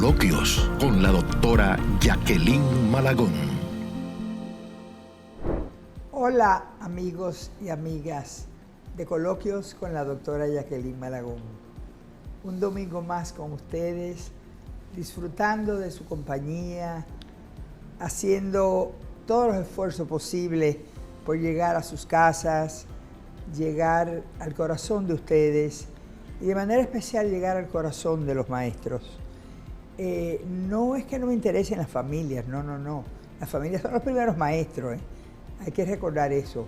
Coloquios con la doctora Jacqueline Malagón. Hola amigos y amigas de Coloquios con la doctora Jacqueline Malagón. Un domingo más con ustedes, disfrutando de su compañía, haciendo todos los esfuerzos posibles por llegar a sus casas, llegar al corazón de ustedes y de manera especial llegar al corazón de los maestros. No es que no me interesen las familias, no. Las familias son los primeros maestros, hay que recordar eso.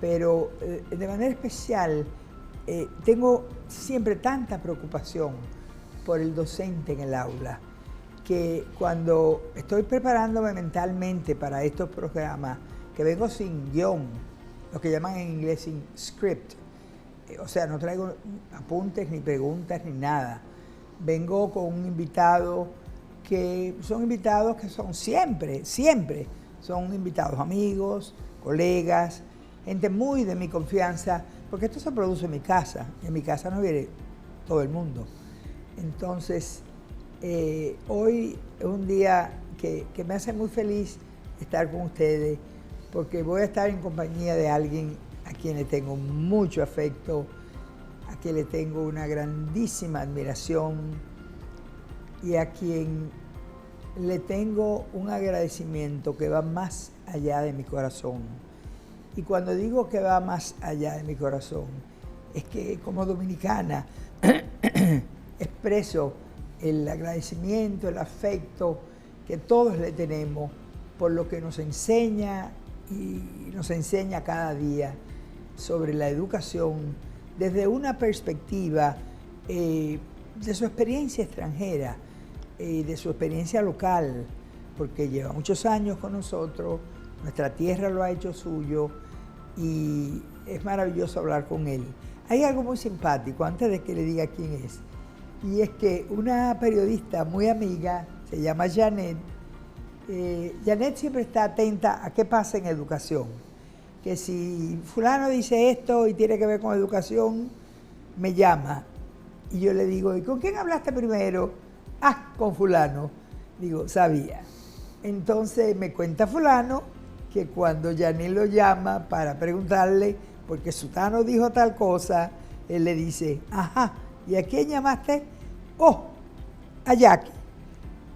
Pero de manera especial tengo siempre tanta preocupación por el docente en el aula, que cuando estoy preparándome mentalmente para estos programas, que vengo sin guión, lo que llaman en inglés sin script, o sea, no traigo apuntes ni preguntas ni nada. Vengo con un invitado que son siempre, son invitados amigos, colegas, gente muy de mi confianza, porque esto se produce en mi casa, y en mi casa no viene todo el mundo. Entonces, hoy es un día que me hace muy feliz estar con ustedes, porque voy a estar en compañía de alguien a quien le tengo mucho afecto, a quien le tengo una grandísima admiración y a quien le tengo un agradecimiento que va más allá de mi corazón. Y cuando digo que va más allá de mi corazón, es que como dominicana expreso el agradecimiento, el afecto que todos le tenemos por lo que nos enseña y nos enseña cada día sobre la educación desde una perspectiva de su experiencia extranjera, de su experiencia local, porque lleva muchos años con nosotros, nuestra tierra lo ha hecho suyo y es maravilloso hablar con él. Hay algo muy simpático, antes de que le diga quién es, y es que una periodista muy amiga, se llama Janet, Janet siempre está atenta a qué pasa en educación. Que si fulano dice esto y tiene que ver con educación, me llama. Y yo le digo, ¿y con quién hablaste primero? Ah, con fulano. Digo, sabía. Entonces me cuenta fulano que cuando Janet lo llama para preguntarle, porque Sutano dijo tal cosa, él le dice, ajá, ¿y a quién llamaste? Oh, a Jackie.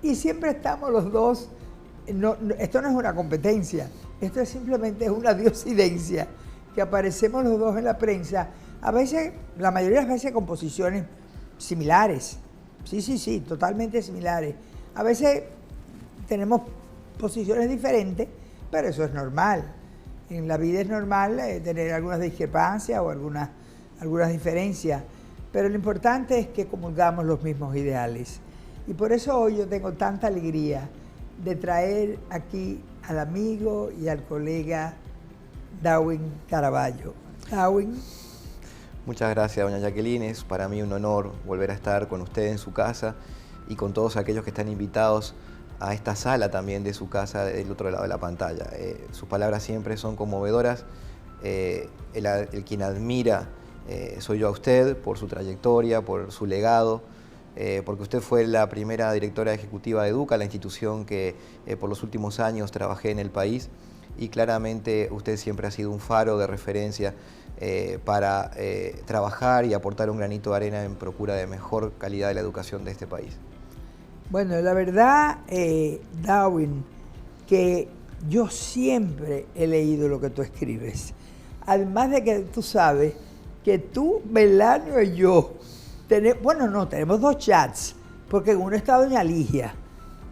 Y siempre estamos los dos, esto no es una competencia, esto es simplemente una diosidencia, que aparecemos los dos en la prensa, a veces, la mayoría de las veces con posiciones similares, sí, totalmente similares. A veces tenemos posiciones diferentes, pero eso es normal. En la vida es normal tener algunas discrepancias o algunas diferencias, pero lo importante es que comulgamos los mismos ideales. Y por eso hoy yo tengo tanta alegría de traer aquí al amigo y al colega Darwin Caraballo. Darwin. Muchas gracias, doña Jacqueline. Es para mí un honor volver a estar con usted en su casa y con todos aquellos que están invitados a esta sala también de su casa del otro lado de la pantalla. Sus palabras siempre son conmovedoras. El quien admira soy yo a usted por su trayectoria, por su legado, porque usted fue la primera directora ejecutiva de Educa, la institución que por los últimos años trabajé en el país, y claramente usted siempre ha sido un faro de referencia para trabajar y aportar un granito de arena en procura de mejor calidad de la educación de este país. Bueno, la verdad, Darwin, que yo siempre he leído lo que tú escribes. Además de que tú sabes que tú, Melanio y yo, tenemos dos chats, porque en uno está doña Ligia.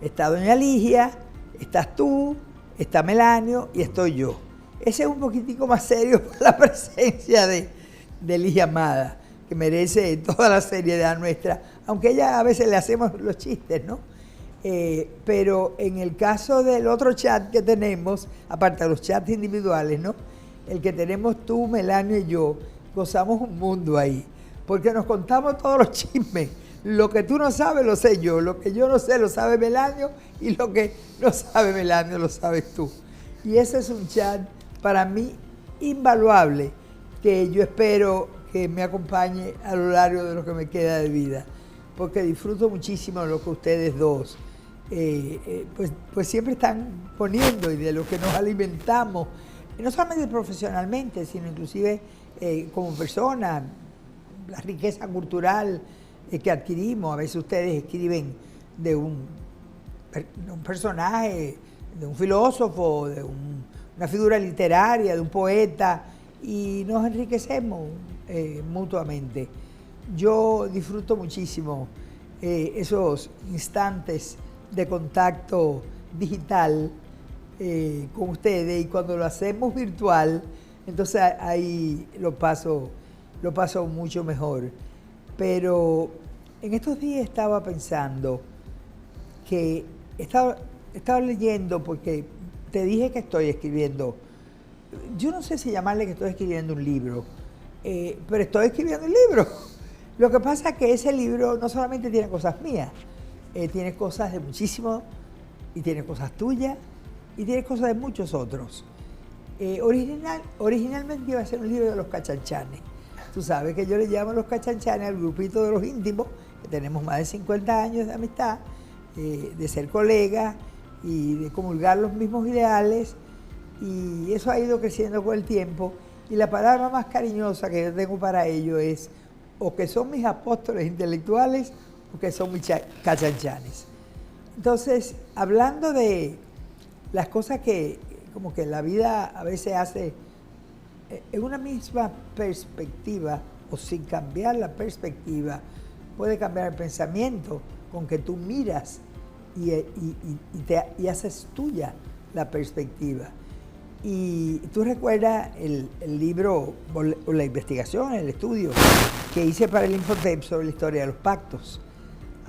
Está doña Ligia, estás tú, está Melanio y estoy yo. Ese es un poquitico más serio por la presencia de Ligia Amada, que merece toda la seriedad nuestra, aunque ella a veces le hacemos los chistes, ¿no? Pero en el caso del otro chat que tenemos, aparte de los chats individuales, ¿no? El que tenemos tú, Melanio y yo, gozamos un mundo ahí, porque nos contamos todos los chismes. Lo que tú no sabes lo sé yo, lo que yo no sé lo sabe Melanio y lo que no sabe Melanio lo sabes tú. Y ese es un chat para mí invaluable, que yo espero que me acompañe a lo largo de lo que me queda de vida, porque disfruto muchísimo lo que ustedes dos pues siempre están poniendo y de lo que nos alimentamos, y no solamente profesionalmente, sino inclusive como personas, la riqueza cultural que adquirimos. A veces ustedes escriben de un personaje, de un filósofo, de una figura literaria, de un poeta, y nos enriquecemos mutuamente. Yo disfruto muchísimo esos instantes de contacto digital con ustedes, y cuando lo hacemos virtual, entonces ahí lo paso mucho mejor. Pero en estos días estaba pensando que estaba leyendo, porque te dije que estoy escribiendo, yo no sé si llamarle que estoy escribiendo un libro, pero estoy escribiendo un libro. Lo que pasa es que ese libro no solamente tiene cosas mías, tiene cosas de muchísimo, y tiene cosas tuyas, y tiene cosas de muchos otros. Originalmente iba a ser un libro de los cachanchanes. Tú sabes que yo le llamo los cachanchanes al grupito de los íntimos, que tenemos más de 50 años de amistad, de ser colegas y de comulgar los mismos ideales, y eso ha ido creciendo con el tiempo, y la palabra más cariñosa que yo tengo para ello es o que son mis apóstoles intelectuales o que son mis cachanchanes. Entonces, hablando de las cosas que como que la vida a veces hace en una misma perspectiva, o sin cambiar la perspectiva, puede cambiar el pensamiento con que tú miras y haces tuya la perspectiva. Y tú recuerdas el libro, o la investigación, el estudio que hice para el Infotep sobre la historia de los pactos,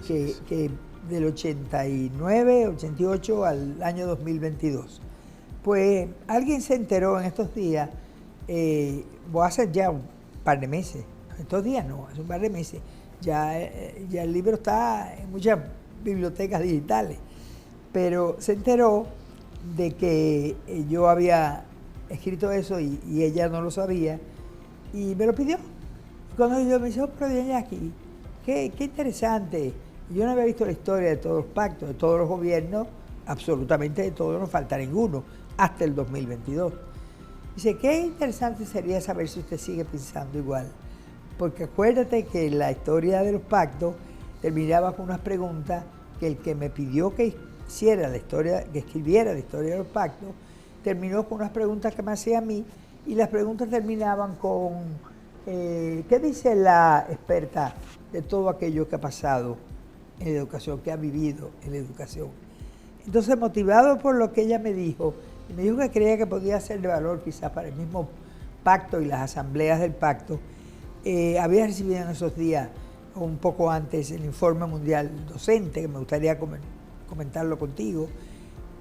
que del 89, 88 al año 2022. Pues alguien se enteró en estos días, hace ya un par de meses, estos días no, hace un par de meses, ya el libro está en muchas bibliotecas digitales, pero se enteró de que yo había escrito eso y ella no lo sabía, y me lo pidió. Cuando yo me dije, pero Iñaki, qué interesante. Yo no había visto la historia de todos los pactos, de todos los gobiernos, absolutamente de todos, no falta ninguno, hasta el 2022. Dice, qué interesante sería saber si usted sigue pensando igual, porque acuérdate que la historia de los pactos terminaba con unas preguntas que el que me pidió que escribiera la historia de los pactos, terminó con unas preguntas que me hacía a mí, y las preguntas terminaban con, ¿qué dice la experta de todo aquello que ha pasado en la educación, que ha vivido en la educación? Entonces, motivado por lo que ella me dijo, y me dijo que creía que podía ser de valor quizás para el mismo pacto y las asambleas del pacto, había recibido en esos días, un poco antes, el Informe Mundial Docente, que me gustaría comentarlo contigo,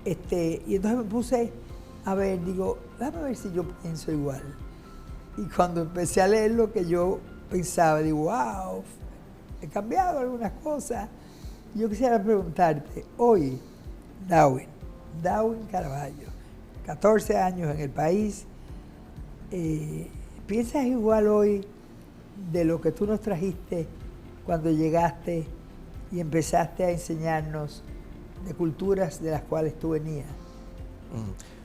y entonces me puse a ver, digo, déjame ver si yo pienso igual. Y cuando empecé a leer lo que yo pensaba, digo, wow, he cambiado algunas cosas. Yo quisiera preguntarte, hoy, Darwin Caraballo, 14 años en el país, ¿piensas igual hoy de lo que tú nos trajiste cuando llegaste y empezaste a enseñarnos de culturas de las cuales tú venías?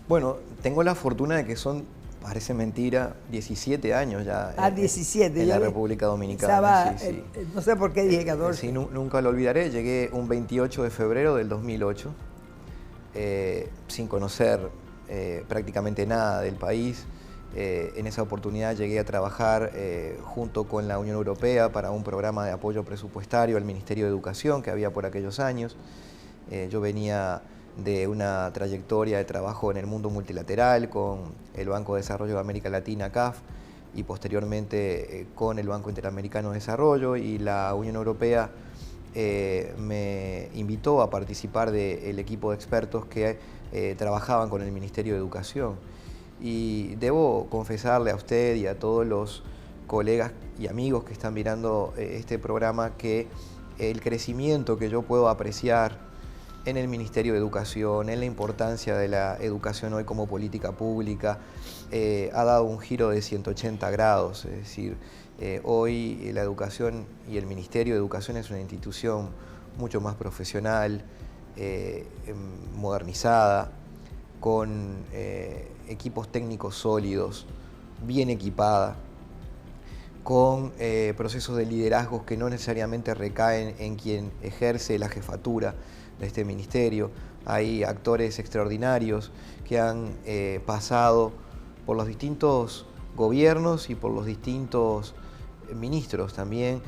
Bueno, tengo la fortuna de que son, parece mentira, 17 años ya 17, en la República Dominicana. Sí. No sé por qué dije 14. Sí, nunca lo olvidaré. Llegué un 28 de febrero del 2008, sin conocer prácticamente nada del país. En esa oportunidad llegué a trabajar junto con la Unión Europea para un programa de apoyo presupuestario al Ministerio de Educación que había por aquellos años. Yo venía de una trayectoria de trabajo en el mundo multilateral con el Banco de Desarrollo de América Latina, CAF, y posteriormente con el Banco Interamericano de Desarrollo, y la Unión Europea me invitó a participar del equipo de expertos que trabajaban con el Ministerio de Educación. Y debo confesarle a usted y a todos los colegas y amigos que están mirando este programa que el crecimiento que yo puedo apreciar en el Ministerio de Educación, en la importancia de la educación hoy como política pública, ha dado un giro de 180 grados. Es decir, Hoy la educación y el Ministerio de Educación es una institución mucho más profesional, modernizada, con equipos técnicos sólidos, bien equipada, con procesos de liderazgo que no necesariamente recaen en quien ejerce la jefatura de este ministerio. Hay actores extraordinarios que han pasado por los distintos gobiernos y por los distintos ministros también,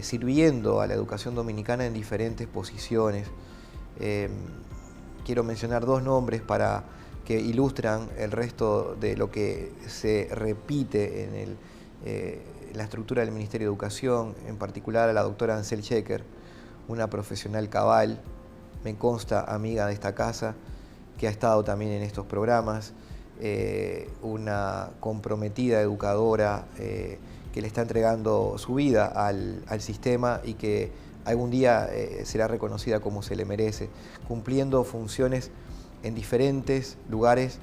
sirviendo a la educación dominicana en diferentes posiciones. Quiero mencionar dos nombres para que ilustran el resto de lo que se repite en la estructura del Ministerio de Educación, en particular a la doctora Ansel Checker, una profesional cabal, me consta amiga de esta casa, que ha estado también en estos programas, una comprometida educadora que le está entregando su vida al sistema y que algún día será reconocida como se le merece, cumpliendo funciones en diferentes lugares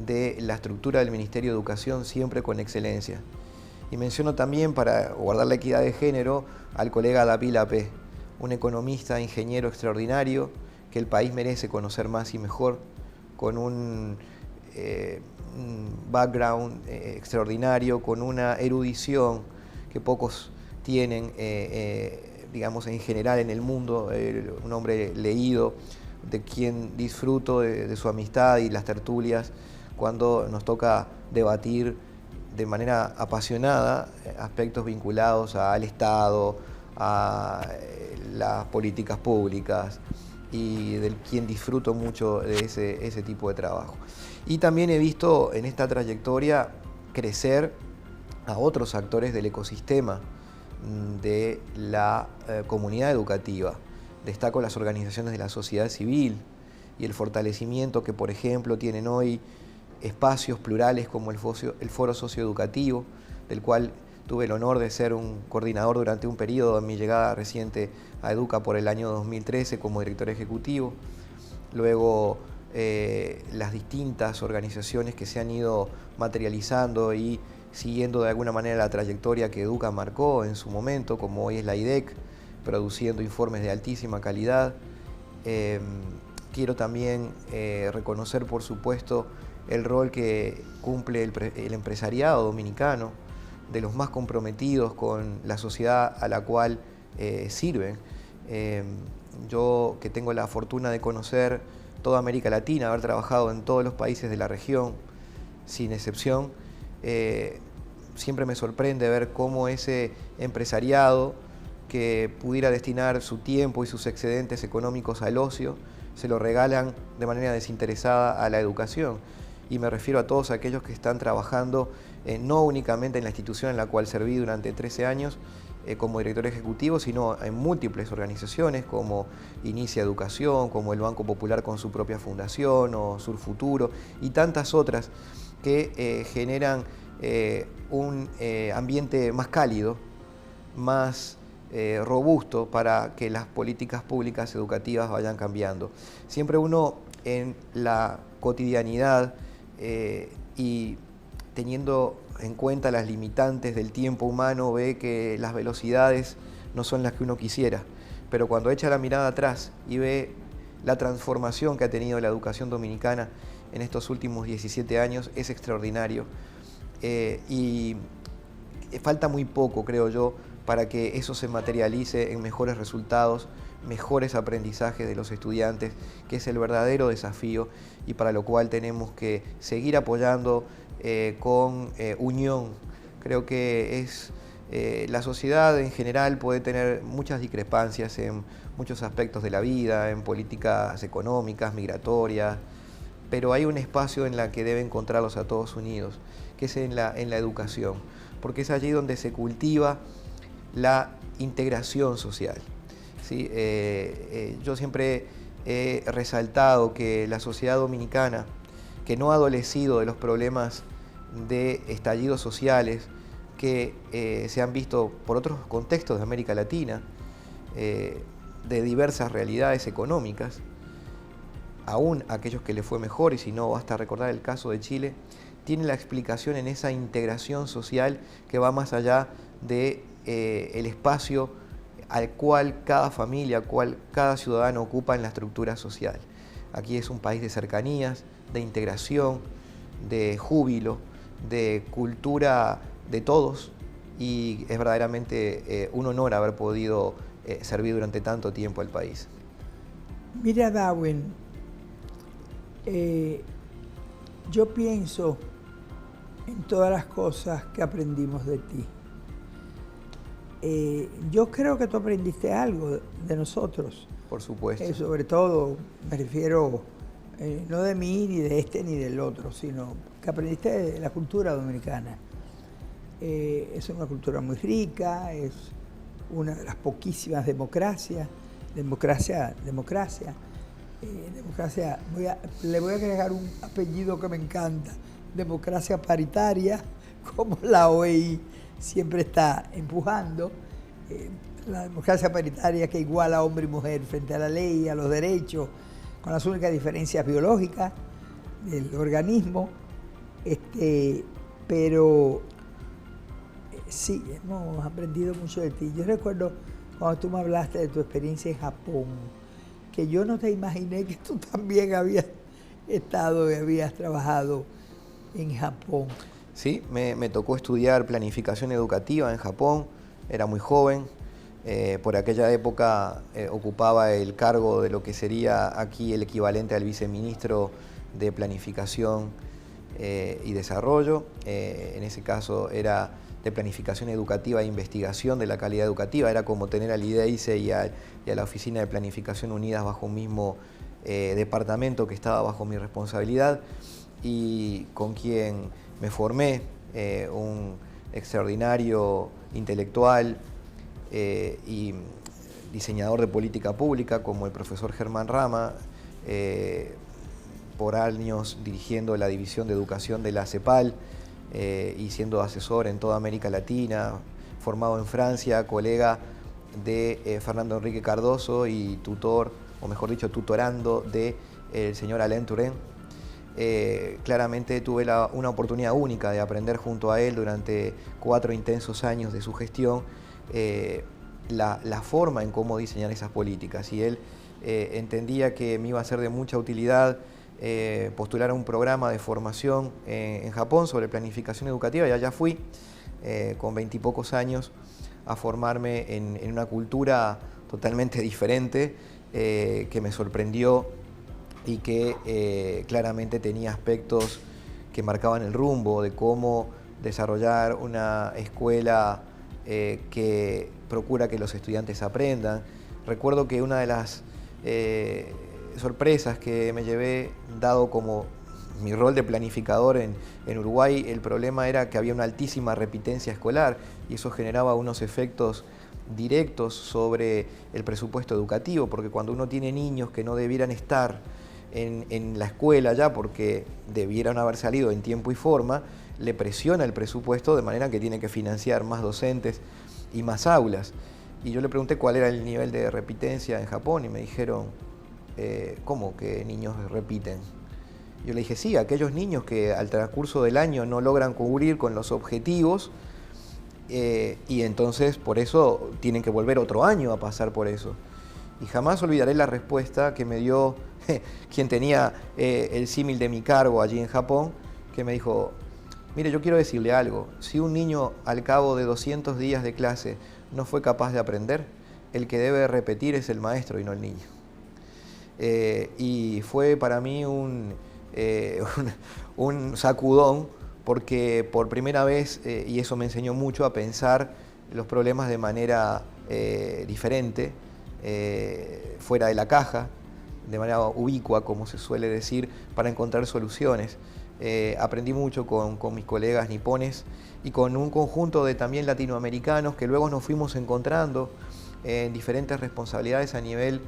de la estructura del Ministerio de Educación, siempre con excelencia. Y menciono también, para guardar la equidad de género, al colega David Lapé, un economista, ingeniero extraordinario, que el país merece conocer más y mejor, con un background extraordinario, con una erudición que pocos tienen, digamos, en general en el mundo, un hombre leído, de quien disfruto de su amistad y las tertulias cuando nos toca debatir de manera apasionada aspectos vinculados al Estado, a las políticas públicas, y del quien disfruto mucho de ese tipo de trabajo. Y también he visto en esta trayectoria crecer a otros actores del ecosistema de la comunidad educativa. Destaco las organizaciones de la sociedad civil y el fortalecimiento que, por ejemplo, tienen hoy espacios plurales como el Foro Socioeducativo, del cual tuve el honor de ser un coordinador durante un periodo en mi llegada reciente a Educa por el año 2013 como director ejecutivo. Luego las distintas organizaciones que se han ido materializando y siguiendo de alguna manera la trayectoria que Educa marcó en su momento, como hoy es la IDEC, produciendo informes de altísima calidad. Quiero también reconocer, por supuesto, el rol que cumple el empresariado dominicano, de los más comprometidos con la sociedad a la cual sirven. Yo, que tengo la fortuna de conocer toda América Latina, haber trabajado en todos los países de la región, sin excepción, siempre me sorprende ver cómo ese empresariado que pudiera destinar su tiempo y sus excedentes económicos al ocio, se lo regalan de manera desinteresada a la educación. Y me refiero a todos aquellos que están trabajando no únicamente en la institución en la cual serví durante 13 años como director ejecutivo, sino en múltiples organizaciones como Inicia Educación, como el Banco Popular con su propia fundación, o Sur Futuro, y tantas otras que generan un ambiente más cálido, más robusto para que las políticas públicas educativas vayan cambiando. Siempre uno en la cotidianidad y teniendo en cuenta las limitantes del tiempo humano, ve que las velocidades no son las que uno quisiera, pero cuando echa la mirada atrás y ve la transformación que ha tenido la educación dominicana en estos últimos 17 años, es extraordinario. Y falta muy poco, creo yo, para que eso se materialice en mejores resultados, mejores aprendizajes de los estudiantes, que es el verdadero desafío y para lo cual tenemos que seguir apoyando con unión. Creo que la sociedad en general puede tener muchas discrepancias en muchos aspectos de la vida, en políticas económicas, migratorias, pero hay un espacio en la que debe encontrarlos a todos unidos, que es en la educación, porque es allí donde se cultiva la integración social. ¿Sí? Yo siempre he resaltado que la sociedad dominicana, que no ha adolecido de los problemas de estallidos sociales que se han visto por otros contextos de América Latina, de diversas realidades económicas, aún aquellos que le fue mejor, y si no, basta recordar el caso de Chile, tiene la explicación en esa integración social que va más allá de el espacio al cual cada familia, al cual cada ciudadano ocupa en la estructura social. Aquí es un país de cercanías, de integración, de júbilo, de cultura de todos, y es verdaderamente un honor haber podido servir durante tanto tiempo al país. Mira, Darwin, yo pienso en todas las cosas que aprendimos de ti. Yo creo que tú aprendiste algo de nosotros. Por supuesto. Sobre todo, me refiero no de mí, ni de este, ni del otro, sino que aprendiste de la cultura dominicana. Es una cultura muy rica, es una de las poquísimas democracias. Le voy a agregar un apellido que me encanta, democracia paritaria, como la OEI siempre está empujando, la democracia paritaria que iguala a hombre y mujer frente a la ley, a los derechos, con las únicas diferencias biológicas del organismo, pero sí, hemos aprendido mucho de ti. Yo recuerdo cuando tú me hablaste de tu experiencia en Japón, que yo no te imaginé que tú también habías estado y habías trabajado en Japón. Sí, me tocó estudiar planificación educativa en Japón, era muy joven, por aquella época ocupaba el cargo de lo que sería aquí el equivalente al viceministro de Planificación y Desarrollo, en ese caso era de Planificación Educativa e Investigación de la Calidad Educativa, era como tener al IDEICE y a la Oficina de Planificación unidas bajo un mismo departamento que estaba bajo mi responsabilidad, y con quien me formé, un extraordinario intelectual y diseñador de política pública como el profesor Germán Rama, por años dirigiendo la División de Educación de la CEPAL y siendo asesor en toda América Latina, formado en Francia, colega de Fernando Enrique Cardoso y tutor, o mejor dicho, tutorando del señor Alain Touraine. Claramente tuve una oportunidad única de aprender junto a él durante 4 intensos años de su gestión la forma en cómo diseñar esas políticas, y él entendía que me iba a ser de mucha utilidad postular a un programa de formación en Japón sobre planificación educativa, y allá fui con 20 y pocos años a formarme en una cultura totalmente diferente que me sorprendió y que claramente tenía aspectos que marcaban el rumbo de cómo desarrollar una escuela que procura que los estudiantes aprendan. Recuerdo que una de las sorpresas que me llevé, dado como mi rol de planificador en Uruguay, el problema era que había una altísima repitencia escolar y eso generaba unos efectos directos sobre el presupuesto educativo, porque cuando uno tiene niños que no debieran estar en la escuela ya porque debieran haber salido en tiempo y forma, le presiona el presupuesto de manera que tiene que financiar más docentes y más aulas. Y yo le pregunté cuál era el nivel de repitencia en Japón y me dijeron, ¿cómo que niños repiten? Yo le dije, sí, aquellos niños que al transcurso del año no logran cubrir con los objetivos y entonces por eso tienen que volver otro año a pasar por eso. Y jamás olvidaré la respuesta que me dio quien tenía el símil de mi cargo allí en Japón, que me dijo, mire, yo quiero decirle algo, si un niño al cabo de 200 días de clase no fue capaz de aprender, el que debe repetir es el maestro y no el niño. Y fue para mí un sacudón, porque por primera vez, y eso me enseñó mucho a pensar los problemas de manera diferente, fuera de la caja, de manera ubicua, como se suele decir, para encontrar soluciones. Aprendí mucho con mis colegas nipones y con un conjunto de también latinoamericanos que luego nos fuimos encontrando en diferentes responsabilidades a nivel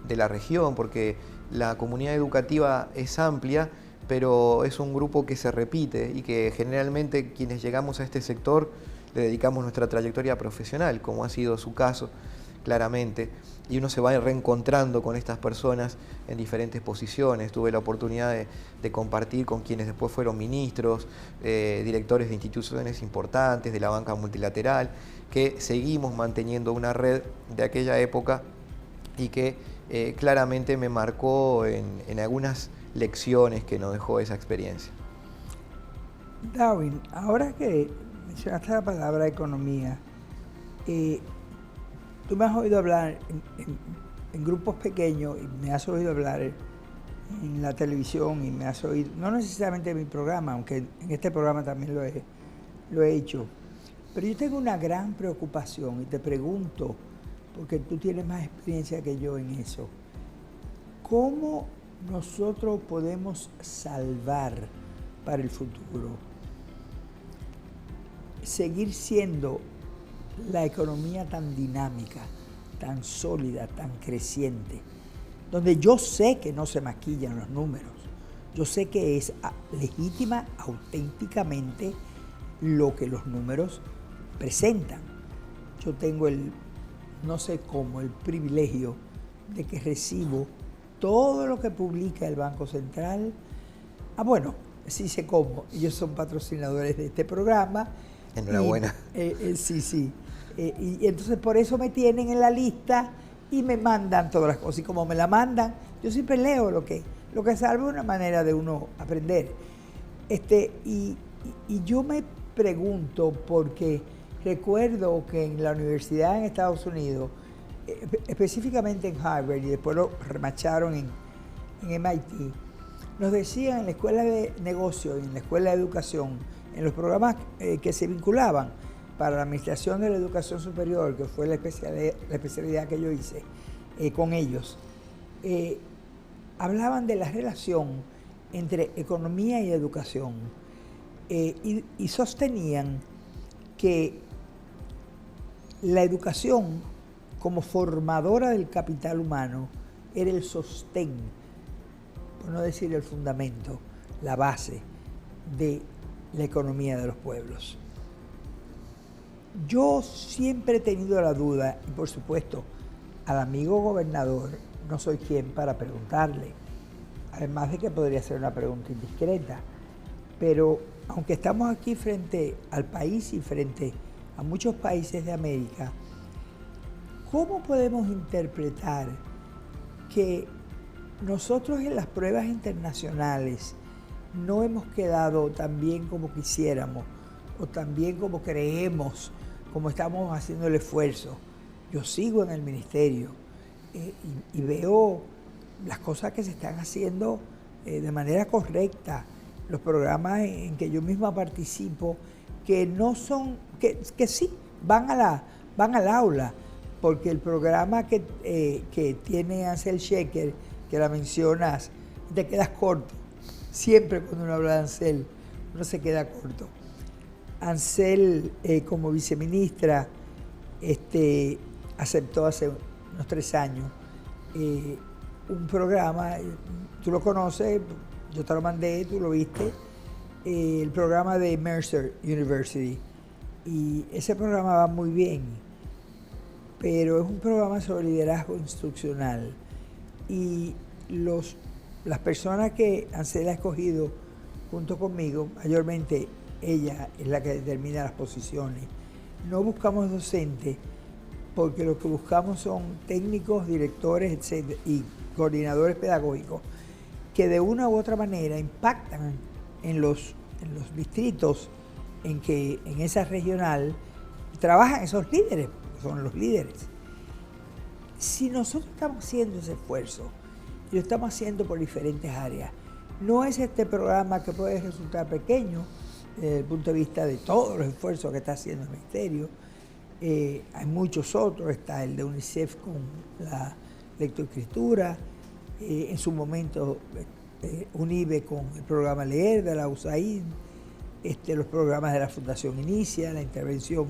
de la región, porque la comunidad educativa es amplia, pero es un grupo que se repite y que generalmente quienes llegamos a este sector le dedicamos nuestra trayectoria profesional, como ha sido su caso, claramente, y uno se va reencontrando con estas personas en diferentes posiciones. Tuve la oportunidad de compartir con quienes después fueron ministros, directores de instituciones importantes, de la banca multilateral, que seguimos manteniendo una red de aquella época y que claramente me marcó en algunas lecciones que nos dejó esa experiencia. Darwin, ahora que mencionaste la palabra economía, tú me has oído hablar en grupos pequeños y me has oído hablar en la televisión y me has oído, no necesariamente en mi programa, aunque en este programa también lo he hecho, pero yo tengo una gran preocupación y te pregunto, porque tú tienes más experiencia que yo en eso, ¿cómo nosotros podemos salvar para el futuro, seguir siendo la economía tan dinámica, tan sólida, tan creciente, donde yo sé que no se maquillan los números, yo sé que es legítima, auténticamente, lo que los números presentan. Yo tengo no sé cómo, el privilegio de que recibo todo lo que publica el Banco Central. Bueno, sí sé cómo, ellos son patrocinadores de este programa. Enhorabuena. Sí. Y entonces por eso me tienen en la lista y me mandan todas las cosas. Y como me la mandan, yo siempre leo lo que salva una manera de uno aprender. Y yo me pregunto, porque recuerdo que en la universidad en Estados Unidos, específicamente en Harvard, y después lo remacharon en MIT, nos decían en la escuela de negocio y en la escuela de educación, en los programas que se vinculaban para la administración de la educación superior, que fue la especialidad que yo hice con ellos, hablaban de la relación entre economía y educación y sostenían que la educación como formadora del capital humano era el sostén, por no decir el fundamento, la base de la economía de los pueblos. Yo siempre he tenido la duda, y por supuesto, al amigo gobernador no soy quien para preguntarle, además de que podría ser una pregunta indiscreta, pero aunque estamos aquí frente al país y frente a muchos países de América, ¿cómo podemos interpretar que nosotros en las pruebas internacionales no hemos quedado tan bien como quisiéramos o tan bien como creemos, como estamos haciendo el esfuerzo? Yo sigo en el ministerio y veo las cosas que se están haciendo de manera correcta, los programas en que yo misma participo, que no son, que sí, van al aula, porque el programa que tiene Ansel Sheker, que la mencionas, te quedas corto. Siempre cuando uno habla de Ansel, uno se queda corto. Ansel, como viceministra, aceptó hace unos 3 años un programa, tú lo conoces, yo te lo mandé, tú lo viste, el programa de Mercer University. Y ese programa va muy bien, pero es un programa sobre liderazgo instruccional. Y las personas que Ansel ha escogido junto conmigo, mayormente ella es la que determina las posiciones. No buscamos docentes, porque lo que buscamos son técnicos, directores, etcétera, y coordinadores pedagógicos que de una u otra manera impactan en los distritos en esa regional trabajan esos líderes, son los líderes. Si nosotros estamos haciendo ese esfuerzo, y lo estamos haciendo por diferentes áreas, no es este programa que puede resultar pequeño desde el punto de vista de todos los esfuerzos que está haciendo el Ministerio. Hay muchos otros, está el de UNICEF con la lectoescritura, en su momento UNIBE con el programa Leer de la USAID, los programas de la Fundación Inicia, la intervención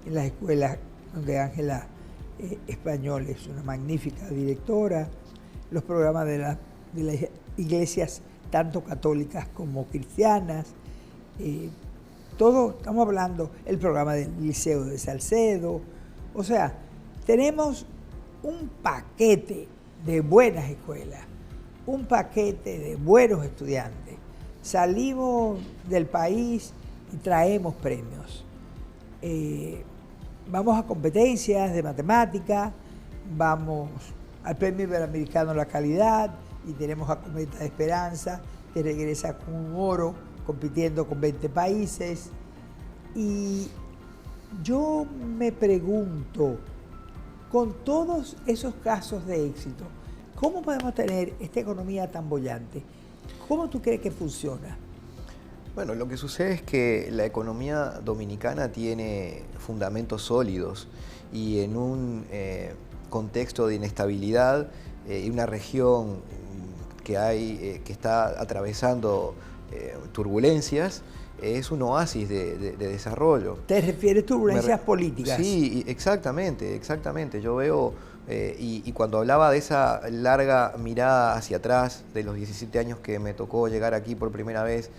en las escuelas donde Ángela Español es una magnífica directora, los programas de las iglesias tanto católicas como cristianas, todo, estamos hablando, el programa del Liceo de Salcedo, o sea, Tenemos un paquete de buenas escuelas, un paquete de buenos estudiantes. Salimos del país y traemos premios. Vamos a competencias de matemática, vamos al Premio Iberoamericano a la Calidad y tenemos a Cometa de Esperanza, que regresa con un oro, compitiendo con 20 países. Y yo me pregunto, con todos esos casos de éxito, ¿cómo podemos tener esta economía tan boyante? ¿Cómo tú crees que funciona? Bueno, lo que sucede es que la economía dominicana tiene fundamentos sólidos y en un contexto de inestabilidad y una región que está atravesando turbulencias, es un oasis de desarrollo. ¿Te refieres a turbulencias políticas? Sí, exactamente. Yo veo, y cuando hablaba de esa larga mirada hacia atrás, de los 17 años que me tocó llegar aquí por primera vez,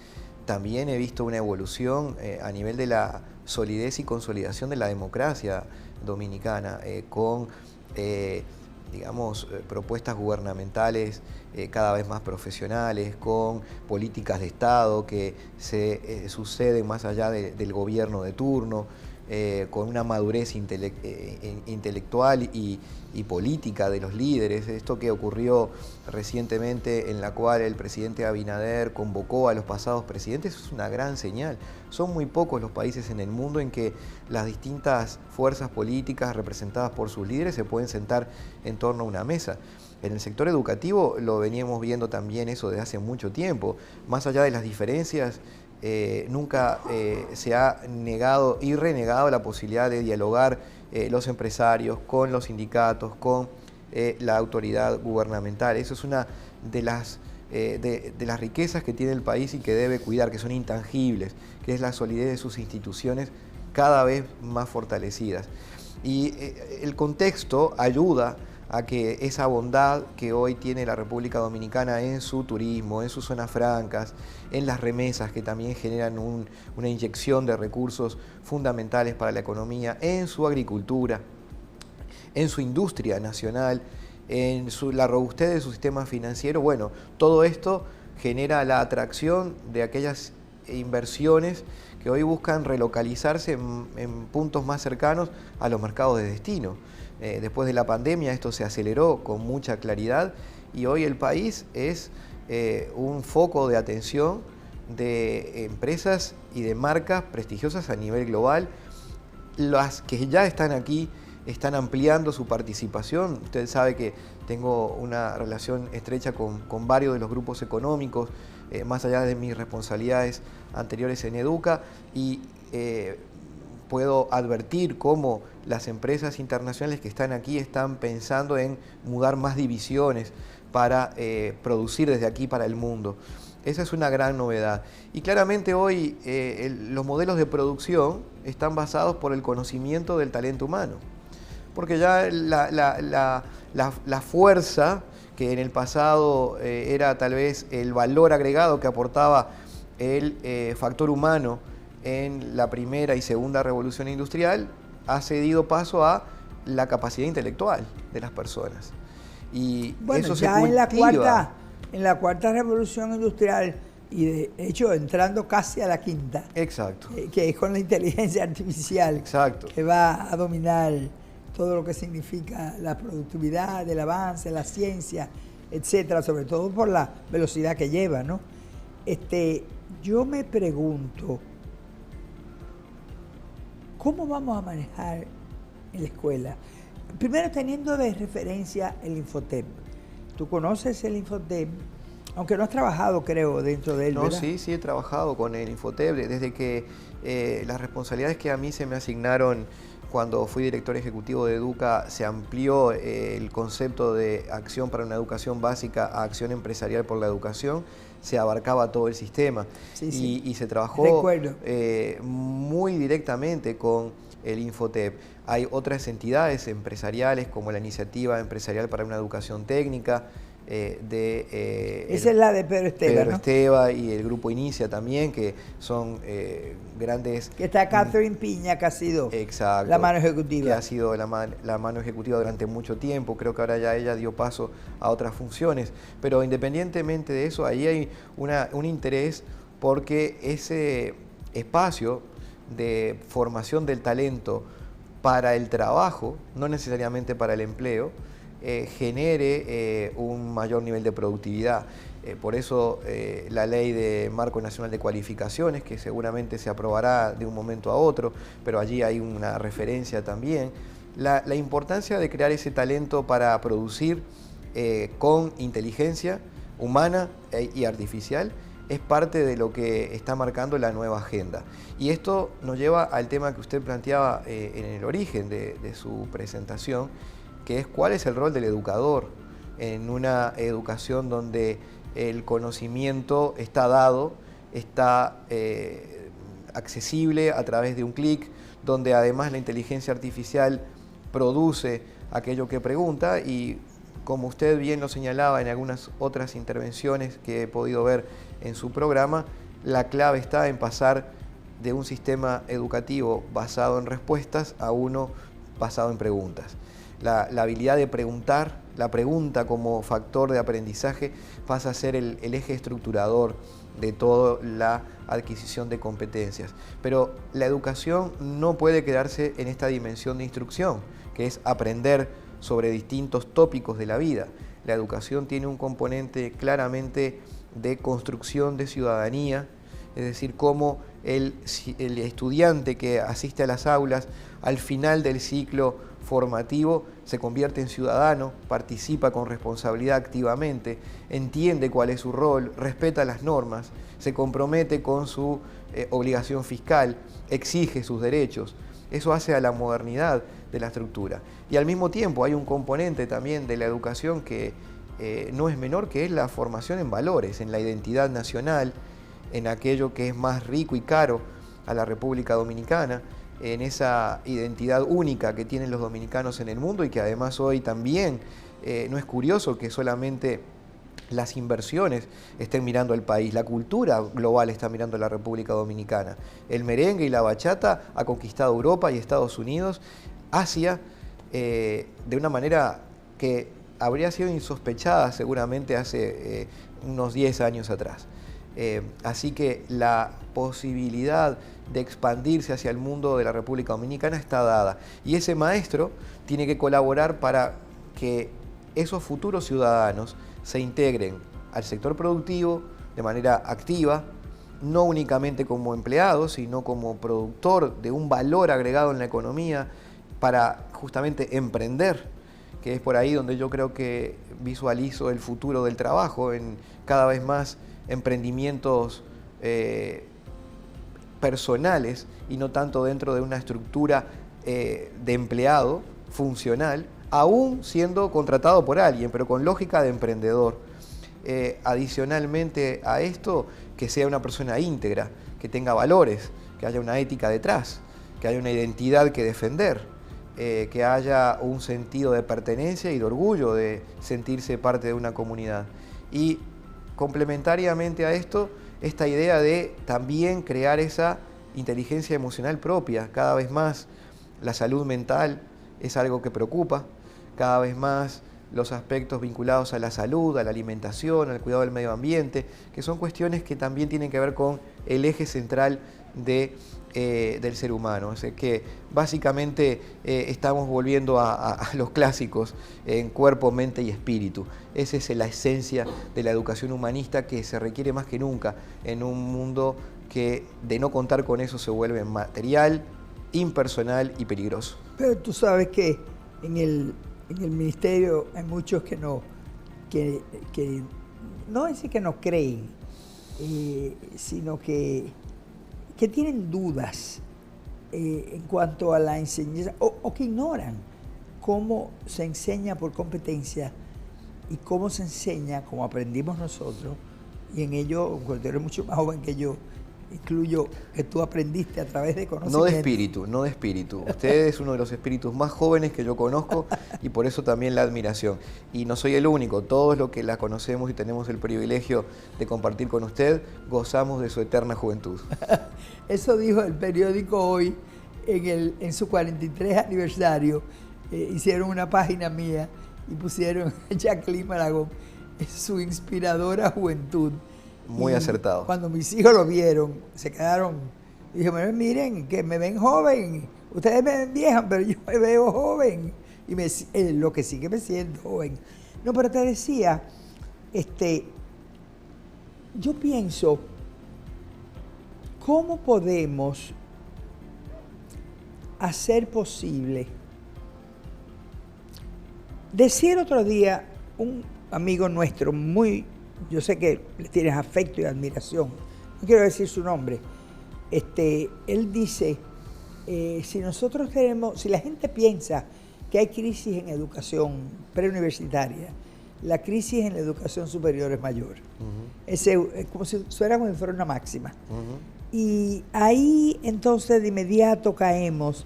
también he visto una evolución a nivel de la solidez y consolidación de la democracia dominicana, con propuestas gubernamentales cada vez más profesionales, con políticas de Estado que se suceden más allá del gobierno de turno, con una madurez intelectual y política de los líderes. Esto que ocurrió recientemente, en la cual el presidente Abinader convocó a los pasados presidentes, es una gran señal. Son muy pocos los países en el mundo en que las distintas fuerzas políticas representadas por sus líderes se pueden sentar en torno a una mesa. En el sector educativo lo veníamos viendo también eso desde hace mucho tiempo. Más allá de las diferencias, nunca se ha negado y renegado la posibilidad de dialogar los empresarios con los sindicatos, con la autoridad gubernamental. Eso es una de las riquezas que tiene el país y que debe cuidar, que son intangibles, que es la solidez de sus instituciones cada vez más fortalecidas. Y el contexto ayuda a que esa bondad que hoy tiene la República Dominicana en su turismo, en sus zonas francas, en las remesas que también generan una inyección de recursos fundamentales para la economía, en su agricultura, en su industria nacional, en la robustez de su sistema financiero. Bueno, todo esto genera la atracción de aquellas inversiones que hoy buscan relocalizarse en puntos más cercanos a los mercados de destino. Después de la pandemia esto se aceleró con mucha claridad y hoy el país es un foco de atención de empresas y de marcas prestigiosas a nivel global. Las que ya están aquí están ampliando su participación. Usted sabe que tengo una relación estrecha con varios de los grupos económicos, más allá de mis responsabilidades anteriores en Educa, y puedo advertir cómo las empresas internacionales que están aquí están pensando en mudar más divisiones para producir desde aquí para el mundo. Esa es una gran novedad. Y claramente hoy los modelos de producción están basados por el conocimiento del talento humano. Porque ya la fuerza, que en el pasado era tal vez el valor agregado que aportaba el factor humano en la primera y segunda revolución industrial, ha cedido paso a la capacidad intelectual de las personas. Y bueno, eso ya se cultiva. en la cuarta revolución industrial, y de hecho entrando casi a la quinta. Exacto. Que es con la inteligencia artificial. Exacto. Que va a dominar todo lo que significa la productividad, el avance, la ciencia, etcétera, sobre todo por la velocidad que lleva, ¿no? Yo me pregunto, ¿cómo vamos a manejar en la escuela? Primero, teniendo de referencia el Infotep. ¿Tú conoces el Infotep? Aunque no has trabajado, creo, dentro de él, No, ¿verdad? sí he trabajado con el Infotep. Desde que las responsabilidades que a mí se me asignaron cuando fui director ejecutivo de Educa, se amplió el concepto de acción para una educación básica a acción empresarial por la educación. Se abarcaba todo el sistema. Sí. Y se trabajó Recuerdo. muy directamente con el Infotep. Hay otras entidades empresariales como la Iniciativa Empresarial para una Educación Técnica, Esa es la de Pedro Esteva, Pedro ¿no? Esteva y el grupo Inicia también, que son grandes... Que está Catherine Piña, que ha sido Exacto, la mano ejecutiva. que ha sido la mano ejecutiva durante mucho tiempo. Creo que ahora ya ella dio paso a otras funciones. Pero independientemente de eso, ahí hay un interés porque ese espacio de formación del talento para el trabajo, no necesariamente para el empleo, genere un mayor nivel de productividad. Por eso la ley de Marco Nacional de Cualificaciones, que seguramente se aprobará de un momento a otro, pero allí hay una referencia también, la importancia de crear ese talento para producir con inteligencia humana y artificial es parte de lo que está marcando la nueva agenda. Y esto nos lleva al tema que usted planteaba en el origen de su presentación, que es cuál es el rol del educador en una educación donde el conocimiento está dado, está accesible a través de un clic, donde además la inteligencia artificial produce aquello que pregunta y, como usted bien lo señalaba en algunas otras intervenciones que he podido ver en su programa, la clave está en pasar de un sistema educativo basado en respuestas a uno basado en preguntas. La habilidad de preguntar, la pregunta como factor de aprendizaje pasa a ser el eje estructurador de toda la adquisición de competencias. Pero la educación no puede quedarse en esta dimensión de instrucción, que es aprender sobre distintos tópicos de la vida. La educación tiene un componente claramente de construcción de ciudadanía, es decir, cómo el estudiante que asiste a las aulas al final del ciclo formativo se convierte en ciudadano, participa con responsabilidad activamente, entiende cuál es su rol, respeta las normas, se compromete con su obligación fiscal, exige sus derechos. Eso hace a la modernidad de la estructura. Y al mismo tiempo hay un componente también de la educación que no es menor, que es la formación en valores, en la identidad nacional, en aquello que es más rico y caro a la República Dominicana, en esa identidad única que tienen los dominicanos en el mundo y que además hoy también no es curioso que solamente las inversiones estén mirando al país, la cultura global está mirando a la República Dominicana. El merengue y la bachata ha conquistado Europa y Estados Unidos, Asia, de una manera que habría sido insospechada seguramente hace unos 10 años atrás. Así que la posibilidad de expandirse hacia el mundo de la República Dominicana está dada. Y ese maestro tiene que colaborar para que esos futuros ciudadanos se integren al sector productivo de manera activa, no únicamente como empleados, sino como productor de un valor agregado en la economía para justamente emprender, que es por ahí donde yo creo que visualizo el futuro del trabajo, en cada vez más emprendimientos personales y no tanto dentro de una estructura de empleado funcional, aún siendo contratado por alguien, pero con lógica de emprendedor. Adicionalmente a esto, que sea una persona íntegra, que tenga valores, que haya una ética detrás, que haya una identidad que defender, que haya un sentido de pertenencia y de orgullo de sentirse parte de una comunidad. Y complementariamente a esto, esta idea de también crear esa inteligencia emocional propia. Cada vez más la salud mental es algo que preocupa, cada vez más los aspectos vinculados a la salud, a la alimentación, al cuidado del medio ambiente, que son cuestiones que también tienen que ver con el eje central del ser humano. Así que básicamente estamos volviendo a los clásicos en cuerpo, mente y espíritu. Esa es la esencia de la educación humanista que se requiere más que nunca en un mundo que de no contar con eso se vuelve material, impersonal y peligroso. Pero tú sabes que en el ministerio hay muchos que no es que no creen, sino que tienen dudas en cuanto a la enseñanza o que ignoran cómo se enseña por competencia y cómo se enseña como aprendimos nosotros, y en ello, cuando eres mucho más joven que yo, incluyo que tú aprendiste a través de conocimiento. No de espíritu, no de espíritu. Usted es uno de los espíritus más jóvenes que yo conozco y por eso también la admiración. Y no soy el único, todos los que la conocemos y tenemos el privilegio de compartir con usted, gozamos de su eterna juventud. Eso dijo el periódico Hoy en su 43 aniversario. Hicieron una página mía y pusieron a Jacqueline Malagón en su inspiradora juventud. Muy acertado. Cuando mis hijos lo vieron, se quedaron. Dije, bueno, miren, que me ven joven. Ustedes me ven vieja, pero yo me veo joven. Y lo que sí que me siento joven. No, pero te decía, yo pienso, ¿cómo podemos hacer posible? Decir otro día, un amigo nuestro yo sé que le tienes afecto y admiración, no quiero decir su nombre, él dice, si la gente piensa que hay crisis en educación preuniversitaria, la crisis en la educación superior es mayor. Es como si fuéramos en una máxima. Y ahí entonces de inmediato caemos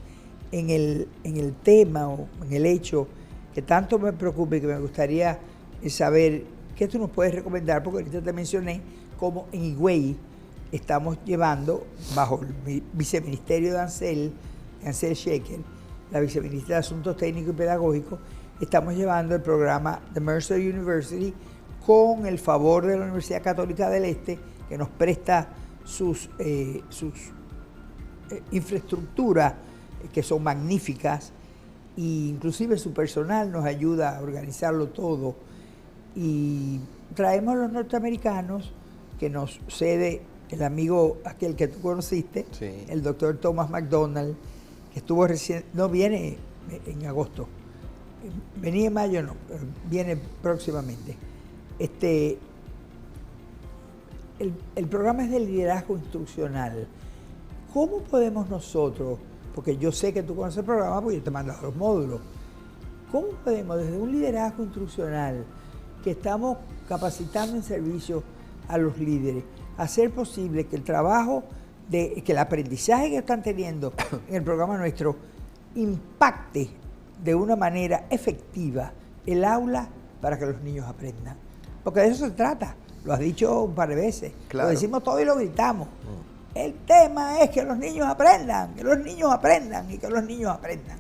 en el tema o en el hecho que tanto me preocupa y que me gustaría saber qué tú nos puedes recomendar, porque ahorita te mencioné cómo en Higüey estamos llevando, bajo el viceministerio de Ansel Shekel, la viceministra de Asuntos Técnicos y Pedagógicos, estamos llevando el programa de Mercer University con el favor de la Universidad Católica del Este, que nos presta sus infraestructuras, que son magníficas, e inclusive su personal nos ayuda a organizarlo todo. Y traemos a los norteamericanos, que nos cede el amigo aquel que tú conociste, sí, el doctor Thomas McDonald, que estuvo recién, no viene en agosto, venía en mayo, no, pero viene próximamente. El programa es de liderazgo instruccional. ¿Cómo podemos nosotros, porque yo sé que tú conoces el programa porque yo te he mandado los módulos, cómo podemos desde un liderazgo instruccional que estamos capacitando en servicio a los líderes, hacer posible que el trabajo, que el aprendizaje que están teniendo en el programa nuestro impacte de una manera efectiva el aula para que los niños aprendan? Porque de eso se trata, lo has dicho un par de veces, claro. Lo decimos todo y lo gritamos. El tema es que los niños aprendan, que los niños aprendan y que los niños aprendan.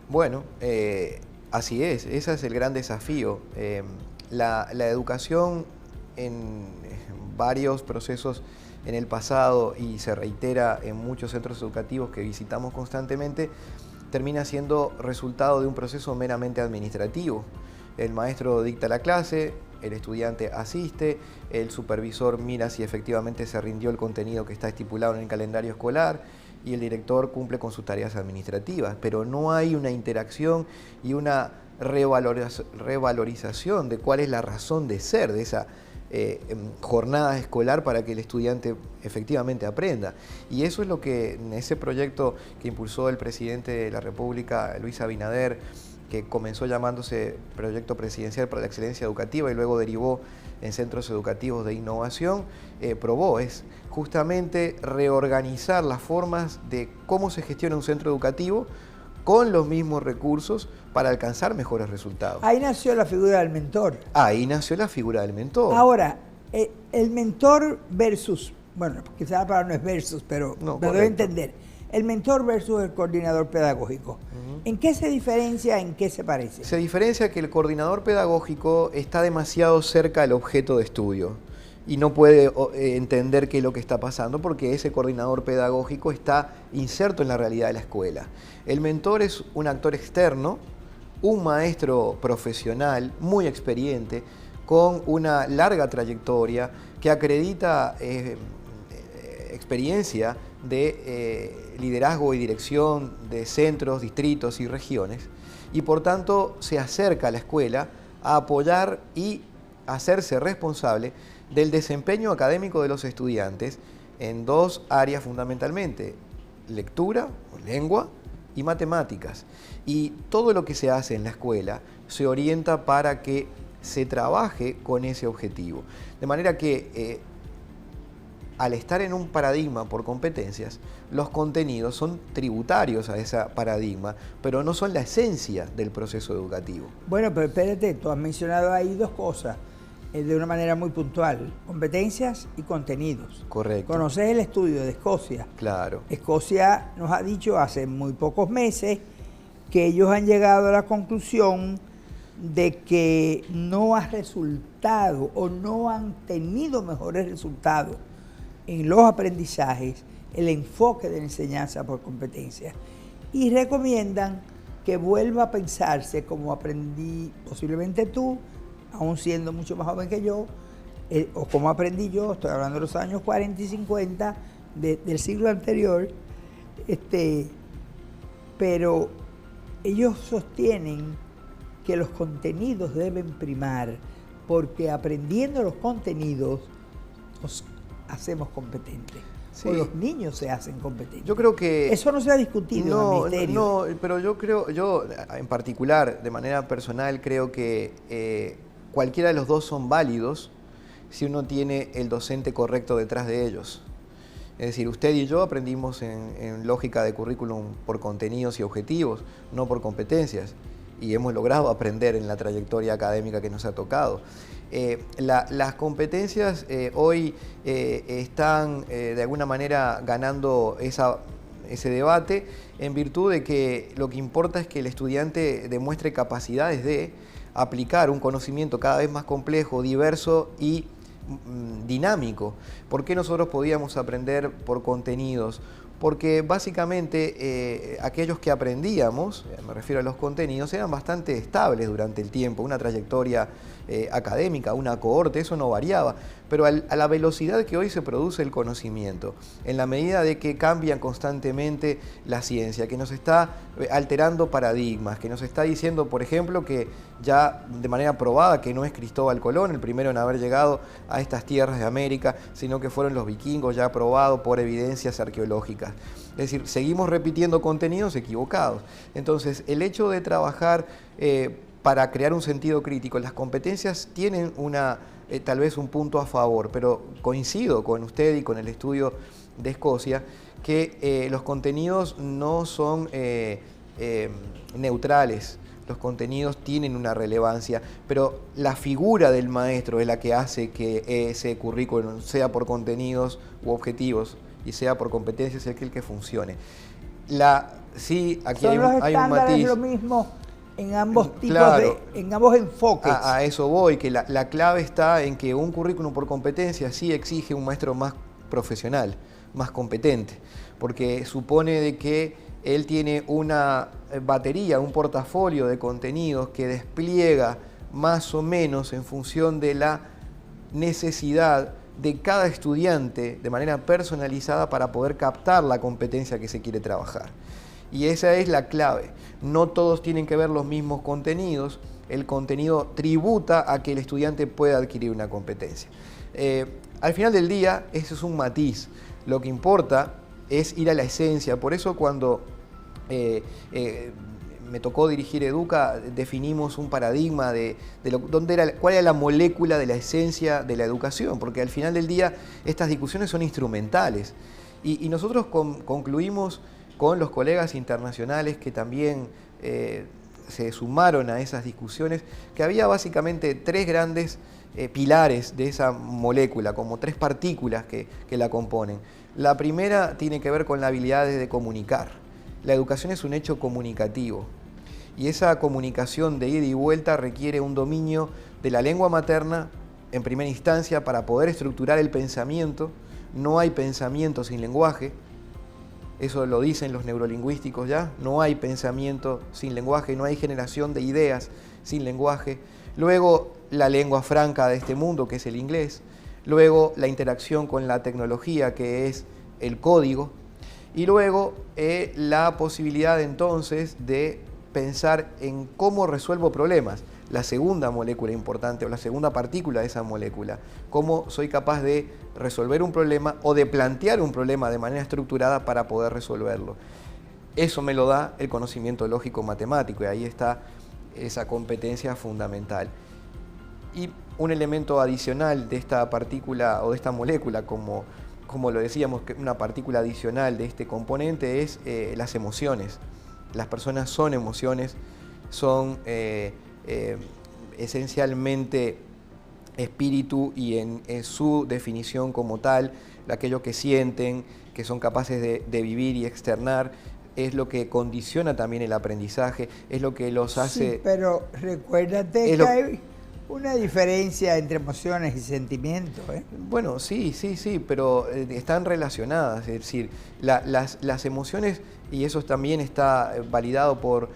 Bueno, así es, ese es el gran desafío. La educación en varios procesos en el pasado, y se reitera en muchos centros educativos que visitamos constantemente, termina siendo resultado de un proceso meramente administrativo. El maestro dicta la clase, el estudiante asiste, el supervisor mira si efectivamente se rindió el contenido que está estipulado en el calendario escolar y el director cumple con sus tareas administrativas, pero no hay una interacción y una revalorización de cuál es la razón de ser de esa jornada escolar para que el estudiante efectivamente aprenda. Y eso es lo que en ese proyecto que impulsó el presidente de la República, Luis Abinader, que comenzó llamándose Proyecto Presidencial para la Excelencia Educativa y luego derivó en Centros Educativos de Innovación, probó, es justamente reorganizar las formas de cómo se gestiona un centro educativo con los mismos recursos para alcanzar mejores resultados. Ahí nació la figura del mentor. Ahí nació la figura del mentor. Ahora, el mentor versus, bueno, quizás la palabra no es versus, pero no, me debe entender. El mentor versus el coordinador pedagógico. ¿En qué se diferencia, en qué se parece? Se diferencia que el coordinador pedagógico está demasiado cerca del objeto de estudio y no puede entender qué es lo que está pasando porque ese coordinador pedagógico está inserto en la realidad de la escuela. El mentor es un actor externo, un maestro profesional muy experiente, con una larga trayectoria que acredita experiencia de liderazgo y dirección de centros, distritos y regiones, y por tanto se acerca a la escuela a apoyar y hacerse responsable del desempeño académico de los estudiantes en dos áreas fundamentalmente: lectura, lengua y matemáticas. Y todo lo que se hace en la escuela se orienta para que se trabaje con ese objetivo. De manera que al estar en un paradigma por competencias, los contenidos son tributarios a ese paradigma, pero no son la esencia del proceso educativo. Bueno, pero espérate, tú has mencionado ahí dos cosas de una manera muy puntual: competencias y contenidos. Correcto. ¿Conoces el estudio de Escocia? Claro. Escocia nos ha dicho hace muy pocos meses que ellos han llegado a la conclusión de que no ha resultado o no han tenido mejores resultados en los aprendizajes el enfoque de la enseñanza por competencias, y recomiendan que vuelva a pensarse como aprendí posiblemente tú, aún siendo mucho más joven que yo, o como aprendí yo, estoy hablando de los años 40 y 50 del siglo anterior, pero ellos sostienen que los contenidos deben primar, porque aprendiendo los contenidos nos hacemos competentes. Sí. O los niños se hacen competentes. Yo creo que eso no se ha discutido en el ministerio. No, pero yo en particular, de manera personal, creo que cualquiera de los dos son válidos si uno tiene el docente correcto detrás de ellos. Es decir, usted y yo aprendimos en lógica de currículum por contenidos y objetivos, no por competencias, y hemos logrado aprender en la trayectoria académica que nos ha tocado. Las competencias hoy están de alguna manera ganando ese debate en virtud de que lo que importa es que el estudiante demuestre capacidades de aplicar un conocimiento cada vez más complejo, diverso y dinámico. ¿Por qué nosotros podíamos aprender por contenidos? Porque básicamente aquellos que aprendíamos, me refiero a los contenidos, eran bastante estables durante el tiempo, una trayectoria académica, una cohorte, eso no variaba, pero a la velocidad que hoy se produce el conocimiento, en la medida de que cambian constantemente la ciencia, que nos está alterando paradigmas, que nos está diciendo, por ejemplo, que ya de manera probada que no es Cristóbal Colón el primero en haber llegado a estas tierras de América, sino que fueron los vikingos, ya probado por evidencias arqueológicas. Es decir, seguimos repitiendo contenidos equivocados. Entonces, el hecho de trabajar para crear un sentido crítico, las competencias tienen tal vez un punto a favor, pero coincido con usted y con el estudio de Escocia que los contenidos no son neutrales. Los contenidos tienen una relevancia, pero la figura del maestro es la que hace que ese currículum, sea por contenidos u objetivos y sea por competencias, es el que funcione. Sí, aquí hay un matiz. Lo mismo en ambos tipos, claro, en ambos enfoques. A eso voy, que la clave está en que un currículum por competencias sí exige un maestro más profesional, más competente, porque supone de que él tiene una batería, un portafolio de contenidos que despliega más o menos en función de la necesidad de cada estudiante de manera personalizada para poder captar la competencia que se quiere trabajar. Y esa es la clave. No todos tienen que ver los mismos contenidos. El contenido tributa a que el estudiante pueda adquirir una competencia. Al final del día, eso es un matiz. Lo que importa es ir a la esencia. Por eso cuando me tocó dirigir Educa, definimos un paradigma de cuál era la molécula de la esencia de la educación, porque al final del día estas discusiones son instrumentales. Y nosotros concluimos con los colegas internacionales que también se sumaron a esas discusiones, que había básicamente tres grandes pilares de esa molécula, como tres partículas que la componen. La primera tiene que ver con la habilidad de comunicar. La educación es un hecho comunicativo y esa comunicación de ida y vuelta requiere un dominio de la lengua materna en primera instancia para poder estructurar el pensamiento. No hay pensamiento sin lenguaje, eso lo dicen los neurolingüísticos ya, no hay pensamiento sin lenguaje, no hay generación de ideas sin lenguaje. Luego la lengua franca de este mundo, que es el inglés. Luego la interacción con la tecnología, que es el código. Y luego la posibilidad entonces de pensar en cómo resuelvo problemas. La segunda molécula importante o la segunda partícula de esa molécula. Cómo soy capaz de resolver un problema o de plantear un problema de manera estructurada para poder resolverlo. Eso me lo da el conocimiento lógico-matemático y ahí está esa competencia fundamental. Y un elemento adicional de esta partícula o de esta molécula como como lo decíamos, que una partícula adicional de este componente es las emociones. Las personas son emociones, son esencialmente espíritu y en su definición como tal, aquello que sienten, que son capaces de vivir y externar, es lo que condiciona también el aprendizaje, es lo que los hace... Sí, pero recuérdate que hay una diferencia entre emociones y sentimientos, ¿eh? Bueno, sí, pero están relacionadas, es decir, las emociones, y eso también está validado por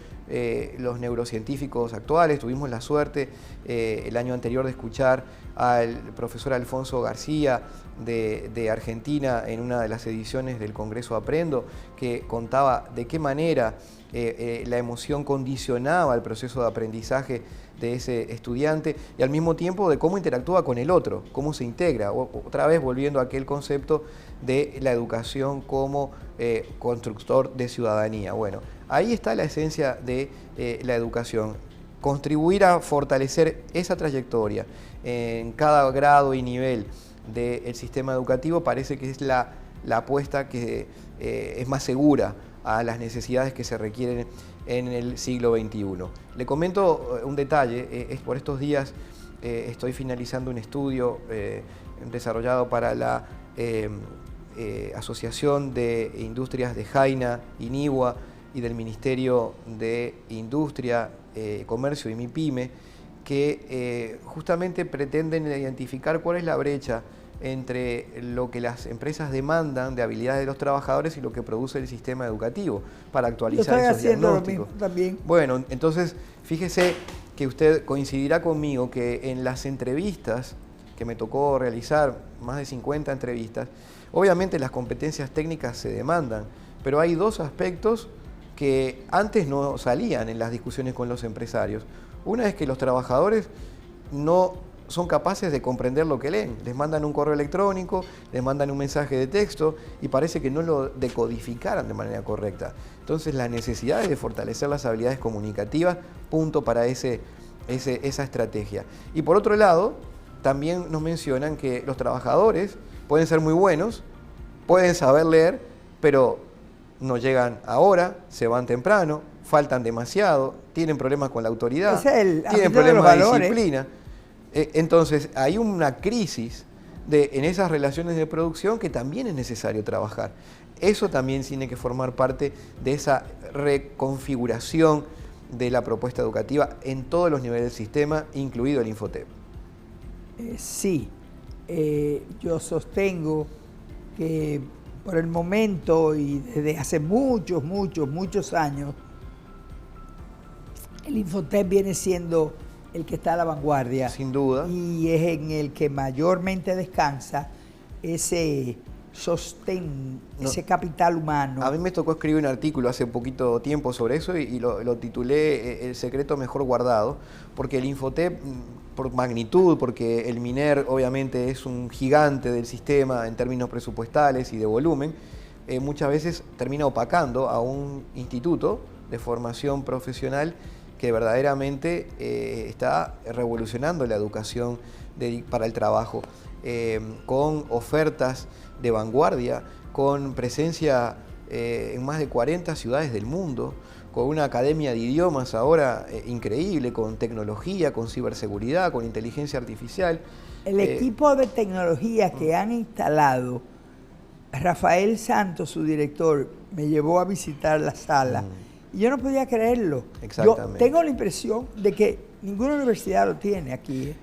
los neurocientíficos actuales. Tuvimos la suerte el año anterior de escuchar al profesor Alfonso García de Argentina en una de las ediciones del Congreso Aprendo, que contaba de qué manera la emoción condicionaba el proceso de aprendizaje de ese estudiante y al mismo tiempo de cómo interactúa con el otro, cómo se integra. Otra vez volviendo a aquel concepto de la educación como constructor de ciudadanía. Bueno, ahí está la esencia de la educación, contribuir a fortalecer esa trayectoria en cada grado y nivel del sistema educativo. Parece que es la apuesta que es más segura a las necesidades que se requieren en el siglo XXI. Le comento un detalle, por estos días estoy finalizando un estudio desarrollado para la Asociación de Industrias de Jaina, Inigua y del Ministerio de Industria, Comercio y MIPYME, que justamente pretenden identificar cuál es la brecha entre lo que las empresas demandan de habilidades de los trabajadores y lo que produce el sistema educativo para actualizar esos diagnósticos. Lo mismo también. Bueno, entonces fíjese que usted coincidirá conmigo que en las entrevistas que me tocó realizar, más de 50 entrevistas, obviamente las competencias técnicas se demandan, pero hay dos aspectos que antes no salían en las discusiones con los empresarios. Una es que los trabajadores no son capaces de comprender lo que leen. Les mandan un correo electrónico, les mandan un mensaje de texto y parece que no lo decodificaran de manera correcta. Entonces la necesidad es de fortalecer las habilidades comunicativas, punto para esa estrategia. Y por otro lado, también nos mencionan que los trabajadores pueden ser muy buenos, pueden saber leer, pero no llegan a hora, se van temprano, faltan demasiado, tienen problemas con la autoridad, tienen problemas de disciplina. Entonces hay una crisis en esas relaciones de producción que también es necesario trabajar. Eso también tiene que formar parte de esa reconfiguración de la propuesta educativa en todos los niveles del sistema, incluido el Infotep. Sí, yo sostengo que por el momento y desde hace muchos años, el Infotep viene siendo el que está a la vanguardia. Sin duda. Y es en el que mayormente descansa ese sostén, ese capital humano. A mí me tocó escribir un artículo hace poquito tiempo sobre eso y lo titulé El secreto mejor guardado, porque el Infotep, por magnitud, porque el MINER obviamente es un gigante del sistema en términos presupuestales y de volumen, muchas veces termina opacando a un instituto de formación profesional que verdaderamente está revolucionando la educación para el trabajo, con ofertas de vanguardia, con presencia en más de 40 ciudades del mundo, con una academia de idiomas ahora increíble, con tecnología, con ciberseguridad, con inteligencia artificial. El equipo de tecnología que han instalado, Rafael Santos, su director, me llevó a visitar la sala. Y yo no podía creerlo. Exactamente. Yo tengo la impresión de que ninguna universidad lo tiene aquí.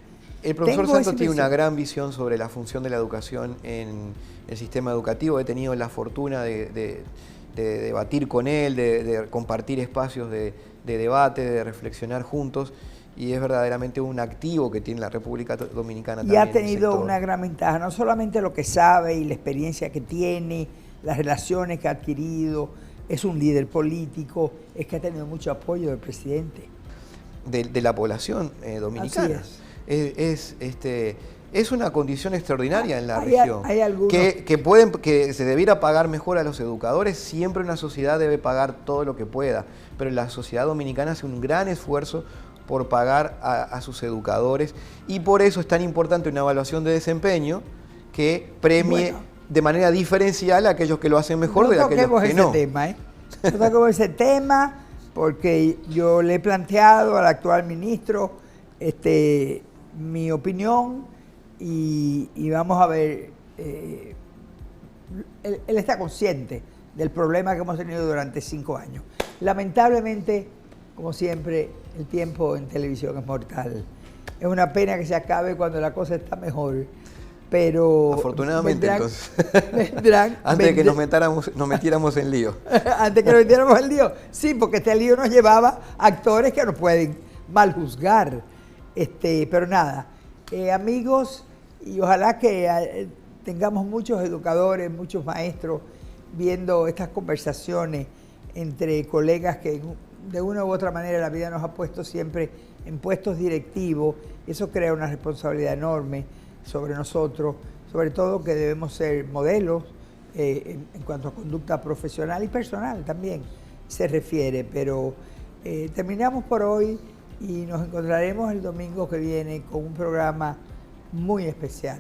El profesor Santos tiene una gran visión sobre la función de la educación en el sistema educativo. He tenido la fortuna de debatir con él, de compartir espacios de debate, de reflexionar juntos. Y es verdaderamente un activo que tiene la República Dominicana también. Y ha tenido una gran ventaja, no solamente lo que sabe y la experiencia que tiene, las relaciones que ha adquirido. Es un líder político, es que ha tenido mucho apoyo del presidente. De la población dominicana. Así es una condición extraordinaria en la región. Hay algunos que se debiera pagar mejor a los educadores. Siempre una sociedad debe pagar todo lo que pueda, pero la sociedad dominicana hace un gran esfuerzo por pagar a sus educadores y por eso es tan importante una evaluación de desempeño que premie de manera diferencial a aquellos que lo hacen mejor de aquellos que no. No toquemos ese tema, ¿eh? No toquemos ese tema porque yo le he planteado al actual ministro mi opinión y vamos a ver, él está consciente del problema que hemos tenido durante 5 años. Lamentablemente, como siempre, el tiempo en televisión es mortal. Es una pena que se acabe cuando la cosa está mejor, pero afortunadamente vendrán, antes de que nos metiéramos en lío. Antes que nos metiéramos en lío, sí, porque este lío nos llevaba a actores que nos pueden mal juzgar. Pero nada, amigos, y ojalá que tengamos muchos educadores, muchos maestros viendo estas conversaciones entre colegas que de una u otra manera la vida nos ha puesto siempre en puestos directivos. Eso crea una responsabilidad enorme sobre nosotros, sobre todo que debemos ser modelos en cuanto a conducta profesional y personal también se refiere. Pero terminamos por hoy y nos encontraremos el domingo que viene con un programa muy especial.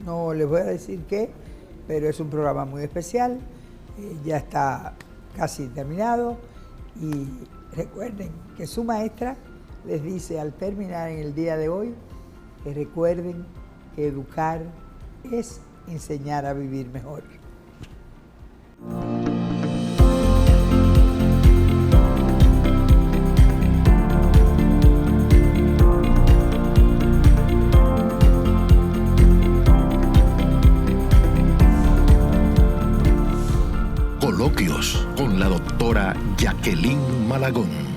No les voy a decir qué, pero es un programa muy especial. Ya está casi terminado y recuerden que su maestra les dice al terminar en el día de hoy que recuerden que educar es enseñar a vivir mejor. Coloquios con la doctora Jacqueline Malagón.